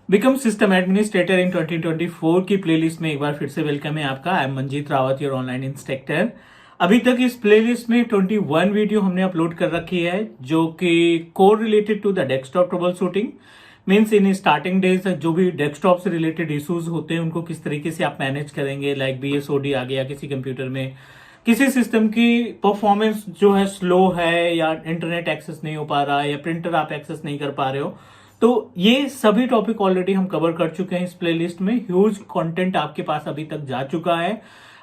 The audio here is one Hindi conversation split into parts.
बिकम सिस्टम एडमिनिस्ट्रेटर इन 2024 की प्लेलिस्ट में एक बार फिर से वेलकम है आपका। I am Manjeet Rawat, your online instructor. अभी तक इस प्लेलिस्ट में 21 वीडियो हमने अपलोड कर रखी है जो कि core related to the desktop troubleshooting. Means in starting days जो भी डेस्कटॉप से रिलेटेड इश्यूज होते हैं उनको किस तरीके से आप मैनेज करेंगे। लाइक BSOD आ गया किसी कंप्यूटर में, किसी सिस्टम की परफॉर्मेंस जो है स्लो है या इंटरनेट एक्सेस नहीं हो पा रहा है या प्रिंटर आप एक्सेस नहीं कर पा रहे हो, तो ये सभी टॉपिक ऑलरेडी हम कवर कर चुके हैं इस प्लेलिस्ट में। ह्यूज कंटेंट आपके पास अभी तक जा चुका है।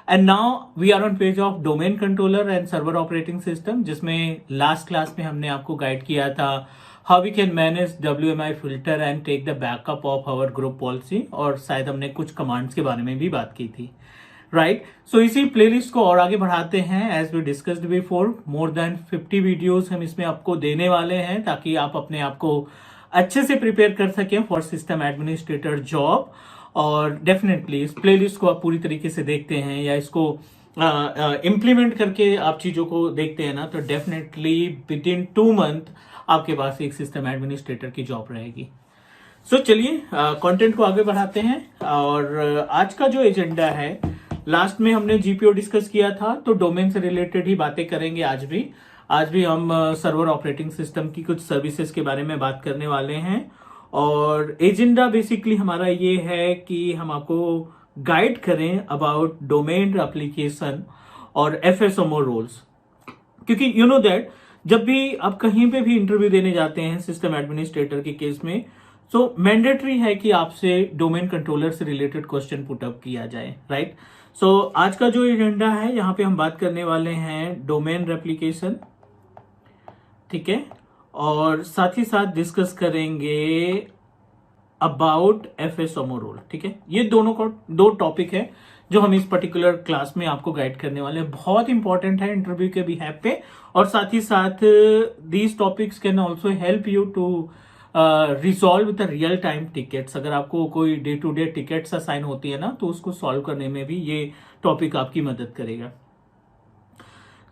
And now we are on page of domain controller and server operating system, जिसमें लास्ट क्लास में हमने आपको गाइड किया था how we can manage WMI filter and take the backup of our group policy, और शायद हमने कुछ कमांड्स के बारे में भी बात की थी। राइट, सो इसी प्लेलिस्ट को और आगे बढ़ाते हैं। As we discussed before, more than 50 videos हम इसमें आपको देने वाले हैं ताकि आप अपने आप को अच्छे से प्रिपेयर कर सकें फॉर सिस्टम एडमिनिस्ट्रेटर जॉब। और डेफिनेटली इस प्लेलिस्ट को आप पूरी तरीके से देखते हैं या इसको इम्प्लीमेंट करके आप चीजों को देखते हैं ना, तो डेफिनेटली विद इन 2 मंथ आपके पास एक सिस्टम एडमिनिस्ट्रेटर की जॉब रहेगी। सो चलिए कंटेंट को आगे बढ़ाते हैं। और आज का जो एजेंडा है, लास्ट में हमने GPO डिस्कस किया था, तो डोमेन से रिलेटेड ही बातें करेंगे आज भी हम सर्वर ऑपरेटिंग सिस्टम की कुछ सर्विसेज के बारे में बात करने वाले हैं। और एजेंडा बेसिकली हमारा ये है कि हम आपको गाइड करें अबाउट डोमेन एप्लीकेशन और FSMO रोल्स, क्योंकि यू नो दैट जब भी आप कहीं पे भी इंटरव्यू देने जाते हैं सिस्टम एडमिनिस्ट्रेटर के केस में, सो मैंडेटरी है कि आपसे डोमेन कंट्रोलर से रिलेटेड क्वेश्चन पुटअप किया जाए। राइट, सो आज का जो एजेंडा है यहाँ पे हम बात करने वाले हैं डोमेन रेप्लिकेशन, ठीक है, और साथ ही साथ डिस्कस करेंगे अबाउट FSMO रोल। ठीक है, ये दो टॉपिक है जो हम इस पर्टिकुलर क्लास में आपको गाइड करने वाले हैं। बहुत इंपॉर्टेंट है इंटरव्यू के बिहाफ पे, और साथ ही साथ these topics can also help you to resolve the real time tickets. अगर आपको कोई day to day tickets assign होती है ना, तो उसको सॉल्व करने में भी ये टॉपिक आपकी मदद करेगा।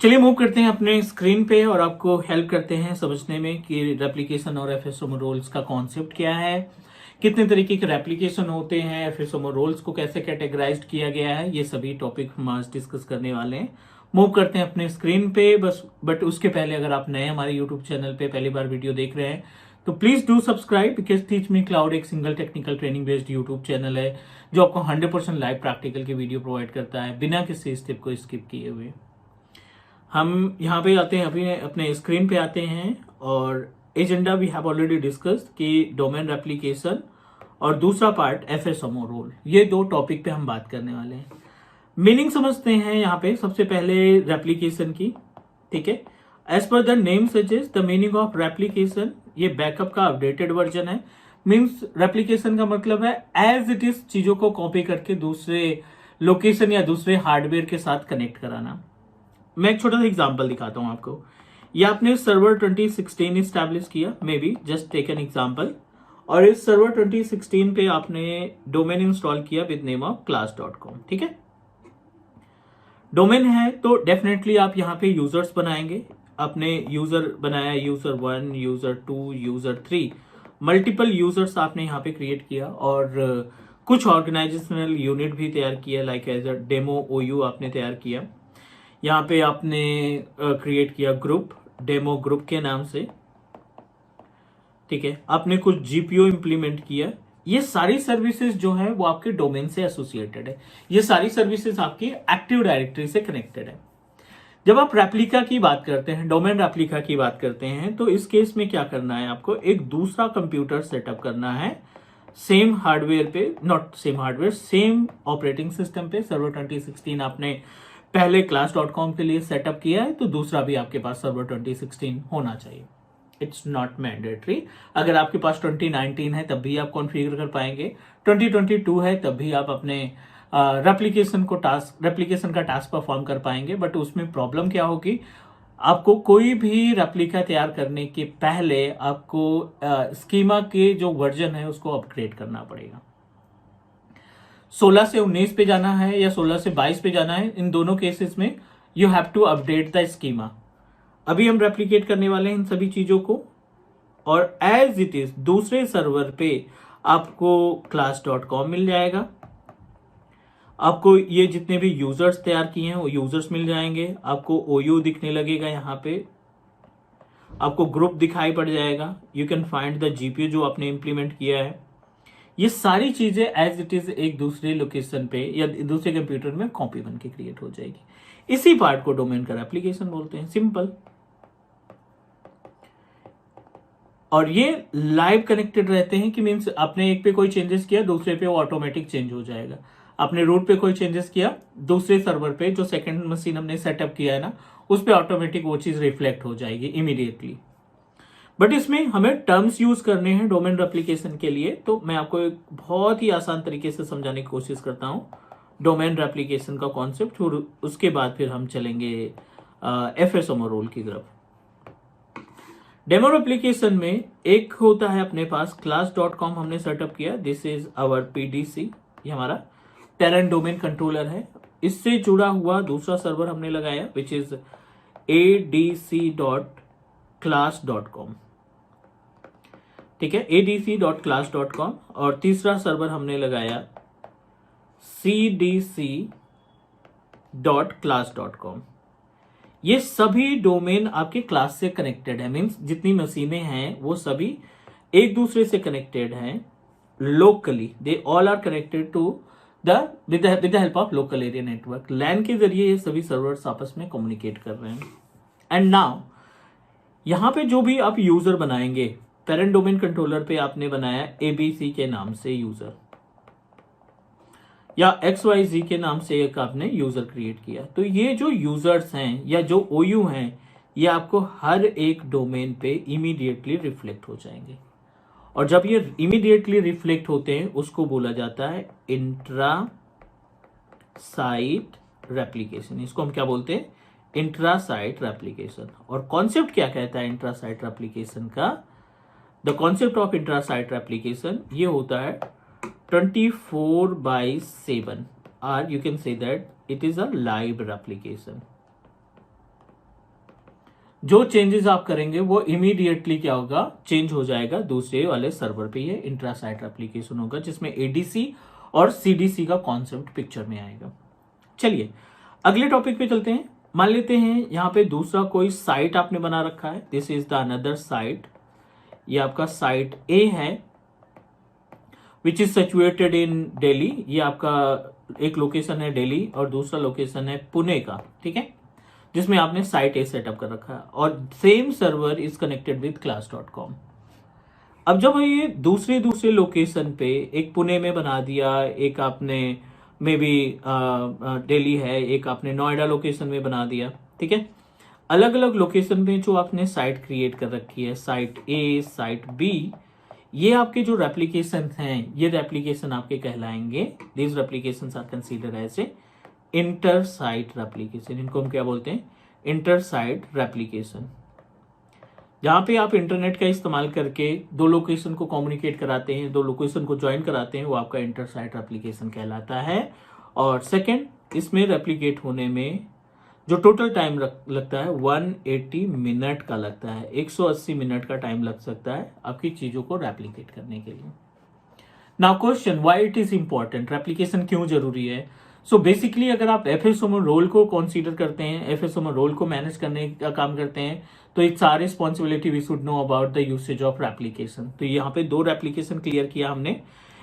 चलिए मूव करते हैं अपने स्क्रीन पे और आपको हेल्प करते हैं समझने में कि रेप्लिकेशन और FSMO रोल्स का कॉन्सेप्ट क्या है, कितने तरीके के रेप्लिकेशन होते हैं, FSMO रोल्स को कैसे कैटेगराइज्ड किया गया है। ये सभी टॉपिक हम आज डिस्कस करने वाले हैं। मूव करते हैं अपने स्क्रीन पे बट उसके पहले अगर आप नए हमारे यूट्यूब चैनल पे पहली बार वीडियो देख रहे हैं तो please do subscribe, because teach me cloud एक single technical training based YouTube channel है जो आपको 100% लाइव प्रैक्टिकल की वीडियो प्रोवाइड करता है बिना किसी स्टेप को स्किप किए हुए। हम यहाँ पे आते हैं, अभी अपने स्क्रीन पे आते हैं, और agenda we have already discussed कि डोमेन रेप्लिकेशन और दूसरा पार्ट FSMO रोल, ये 2 टॉपिक पे हम बात करने वाले हैं। मीनिंग समझते हैं यहाँ पे सबसे पहले रेप्लिकेशन की। ठीक है, as per the name suggest the meaning of replication, ये बैकअप का अपडेटेड वर्जन है। मीन्स रेप्लिकेशन का मतलब है एज इट इज चीजों को कॉपी करके दूसरे लोकेशन या दूसरे हार्डवेयर के साथ कनेक्ट कराना। मैं एक छोटा सा एग्जांपल दिखाता हूं आपको। ये आपने सर्वर 2016 इस्टेब्लिश किया, maybe just take an example, और इस सर्वर 2016 पे आपने डोमेन इंस्टॉल किया विद नेम ऑफ class.com। ठीक है, डोमेन है तो डेफिनेटली आप यहाँ पे यूजर्स बनाएंगे। आपने यूजर बनाया, user 1, user 2, user 3, multiple users आपने यहाँ पे क्रिएट किया, और कुछ ऑर्गेनाइजेशनल यूनिट भी तैयार किया, like as a demo OU आपने तैयार किया। यहाँ पे आपने क्रिएट किया ग्रुप, डेमो ग्रुप के नाम से। ठीक है, आपने कुछ GPO इंप्लीमेंट किया। ये सारी सर्विसेज जो है वो आपके डोमेन से एसोसिएटेड है। ये सारी सर्विसेज आपकी एक्टिव डायरेक्टरी से कनेक्टेड है। जब आप रेप्लिका की बात करते हैं, डोमेन रेप्लिका की बात करते हैं, तो इस केस में क्या करना है, आपको एक दूसरा कंप्यूटर सेटअप करना है सेम हार्डवेयर पे, not same hardware, same operating system पे। सर्वर 2016 आपने पहले class.com के लिए सेटअप किया है, तो दूसरा भी आपके पास सर्वर 2016 होना चाहिए। It's not mandatory. अगर आपके पास 2019 है तब भी आप कॉन्फ़िगर कर पाएंगे, 2022 है तब भी आप अपने रेप्लिकेशन का टास्क परफॉर्म कर पाएंगे। बट उसमें प्रॉब्लम क्या होगी, आपको कोई भी रेप्लिका तैयार करने के पहले आपको स्कीमा के जो वर्जन है उसको अपग्रेड करना पड़ेगा। 16 से 19 पे जाना है या 16 से 22 पे जाना है, इन दोनों केसेस में you have to update the schema. अभी हम रेप्लिकेट करने वाले हैं इन सभी चीजों को, और एज इट इज दूसरे सर्वर पे आपको class.com मिल जाएगा। आपको ये जितने भी यूजर्स तैयार किए हैं वो यूजर्स मिल जाएंगे। आपको OU दिखने लगेगा, यहाँ पे आपको ग्रुप दिखाई पड़ जाएगा। You can find the GPU जो आपने इंप्लीमेंट किया है। ये सारी चीजें एज इट इज एक दूसरे लोकेशन पे या दूसरे कंप्यूटर में कॉपी बन के क्रिएट हो जाएगी। इसी पार्ट को डोमेन का एप्लीकेशन बोलते हैं, सिंपल। और ये लाइव कनेक्टेड रहते हैं कि मीन्स आपने एक पे कोई चेंजेस किया दूसरे पे वो ऑटोमेटिक चेंज हो जाएगा। आपने रूट पे कोई चेंजेस किया दूसरे सर्वर पे जो सेकंड मशीन हमने सेटअप किया है ना, उस पे ऑटोमेटिक वो चीज रिफ्लेक्ट हो जाएगी इमीडिएटली। बट इसमें हमें टर्म्स यूज करने हैं डोमेन रेप्लिकेशन के लिए, तो मैं आपको एक बहुत ही आसान तरीके से समझाने की कोशिश करता हूं डोमेन रेप्लिकेशन का कॉन्सेप्ट, और उसके बाद फिर हम चलेंगे FSMO रोल की तरफ। डेमो एप्लीकेशन में एक होता है अपने पास class.com हमने सेटअप किया। दिस इज आवर PDC, ये हमारा टेरेंट डोमेन कंट्रोलर है। इससे जुड़ा हुआ दूसरा सर्वर हमने लगाया विच इज adc.class.com, ठीक है, adc.class.com। और तीसरा सर्वर हमने लगाया cdc.class.com। ये सभी डोमेन आपके क्लास से कनेक्टेड है, मींस जितनी मशीनें हैं वो सभी एक दूसरे से कनेक्टेड हैं locally. They all are connected to with the help of local area network. LAN के जरिए ये सभी सर्वर्स आपस में कम्युनिकेट कर रहे हैं। एंड नाउ यहां पे जो भी आप यूजर बनाएंगे, पेरेंट डोमेन कंट्रोलर पे आपने बनाया ABC के नाम से यूजर, या XYZ के नाम से एक आपने यूजर क्रिएट किया, तो ये जो यूजर्स हैं या जो OU हैं ये आपको हर एक डोमेन पे इमीडिएटली रिफ्लेक्ट हो जाएंगे। और जब ये इमीडिएटली रिफ्लेक्ट होते हैं उसको बोला जाता है इंट्रा साइट रेप्लिकेशन। इसको हम क्या बोलते हैं? Intra site replication. और कॉन्सेप्ट क्या कहता है इंट्रा साइट रेप्लिकेशन का? The concept of intra site replication ये होता है 24/7, or you can say that it is a live replication। जो चेंजेस आप करेंगे वो इमीडिएटली क्या होगा, चेंज हो जाएगा दूसरे वाले सर्वर पे। ये इंट्रा साइट एप्लीकेशन होगा जिसमें ADC और CDC का कॉन्सेप्ट पिक्चर में आएगा। चलिए अगले टॉपिक पे चलते हैं। मान लेते हैं यहाँ पे दूसरा कोई साइट आपने बना रखा है। This is the another site. ये आपका साइट A है which is situated in Delhi. ये आपका एक लोकेशन है दिल्ली और दूसरा लोकेशन है पुणे का, ठीक है, जिसमें आपने साइट A सेटअप कर रखा है और same server is connected with class.com। अब जब ये दूसरे लोकेशन पे एक पुणे में बना दिया, एक आपने मे बी दिल्ली है, एक आपने नोएडा लोकेशन में बना दिया, ठीक है, अलग अलग लोकेशन में जो आपने साइट क्रिएट कर रखी है, साइट A, साइट B, ये आपके जो रेप्लिकेशन हैं ये रेप्लिकेशन आपके कहलाएंगे। These replications are consider as a inter site replication. इनको हम क्या बोलते हैं? Inter site replication. जहां पे आप इंटरनेट का इस्तेमाल करके दो लोकेशन को कम्युनिकेट कराते हैं, दो लोकेशन को ज्वाइन कराते हैं, वो आपका इंटर साइट रेप्लिकेशन कहलाता है। और सेकेंड, इसमें रेप्लिकेट होने में जो टोटल टाइम लगता है 180 मिनट का लगता है। 180 मिनट का टाइम लग सकता है आपकी चीजों को रेप्लिकेट करने के लिए। Now question, why it is important? Replication क्यों जरूरी है? सो बेसिकली अगर आप FSMO रोल को कंसीडर करते हैं, FSMO रोल को मैनेज करने का काम करते हैं, तो it's our responsibility we should know about the usage of replication. तो यहाँ पे दो रेप्लिकेशन क्लियर किया हमने।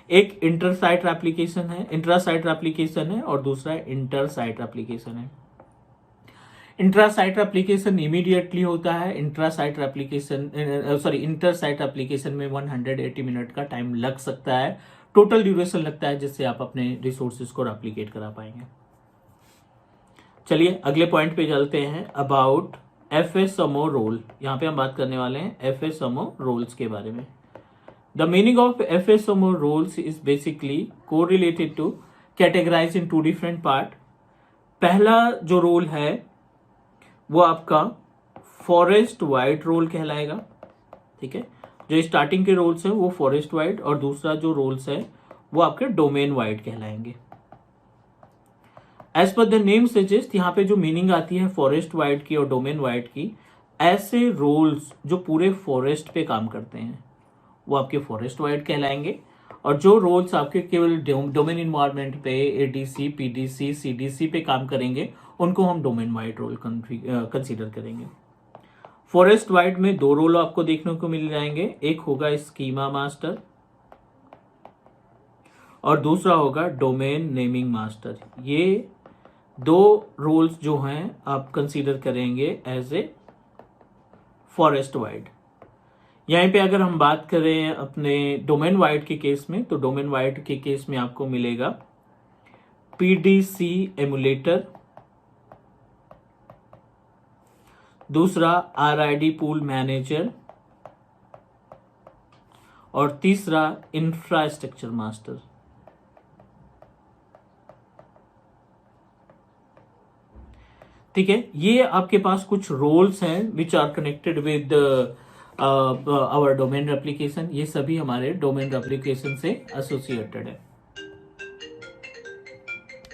एक इंटर साइट रेप्लिकेशन है, इंट्रा साइट रेप्लिकेशन है, और दूसरा इंटर साइट रेप्लिकेशन है। इंट्रा साइट एप्लीकेशन इमीडिएटली होता है। इंटर साइट एप्लीकेशन में 180 मिनट का टाइम लग सकता है, टोटल ड्यूरेशन लगता है, जिससे आप अपने रिसोर्सेज को रेप्लिकेट करा पाएंगे। चलिए अगले पॉइंट पे चलते हैं, अबाउट FSMO रोल। यहां पे हम बात करने वाले हैं FSMO रोल्स के बारे में। The meaning of FSMO roles is basically corelated to categorize in 2 different part. पहला जो रोल है वो आपका फॉरेस्ट वाइड रोल कहलाएगा, ठीक है, जो स्टार्टिंग के रोल्स हैं वो फॉरेस्ट वाइड, और दूसरा जो रोल्स है वो आपके डोमेन वाइड कहलाएंगे। As per the name suggest, यहाँ पे जो मीनिंग आती है फॉरेस्ट वाइड की और डोमेन वाइड की, ऐसे रोल्स जो पूरे फॉरेस्ट पे काम करते हैं वो आपके फॉरेस्ट वाइड कहलाएंगे, और जो रोल्स आपके केवल डोमेन इन्वायरमेंट पे एडीसी, पीडीसी, सीडीसी पे काम करेंगे उनको हम डोमेन वाइड रोल कंसीडर करेंगे। फॉरेस्ट वाइड में 2 रोल आपको देखने को मिल जाएंगे, एक होगा स्कीमा मास्टर और दूसरा होगा डोमेन नेमिंग मास्टर। ये 2 रोल्स जो हैं आप कंसीडर करेंगे एज ए फॉरेस्ट वाइड। यहीं पे अगर हम बात करें अपने डोमेन वाइड के केस में, तो डोमेन वाइड के केस में आपको मिलेगा पीडीसी एमुलेटर, दूसरा आरआईडी पूल मैनेजर और तीसरा इंफ्रास्ट्रक्चर मास्टर। ठीक है, ये आपके पास कुछ रोल्स हैं which are connected with our domain application. ये सभी हमारे डोमेन एप्लीकेशन से एसोसिएटेड है।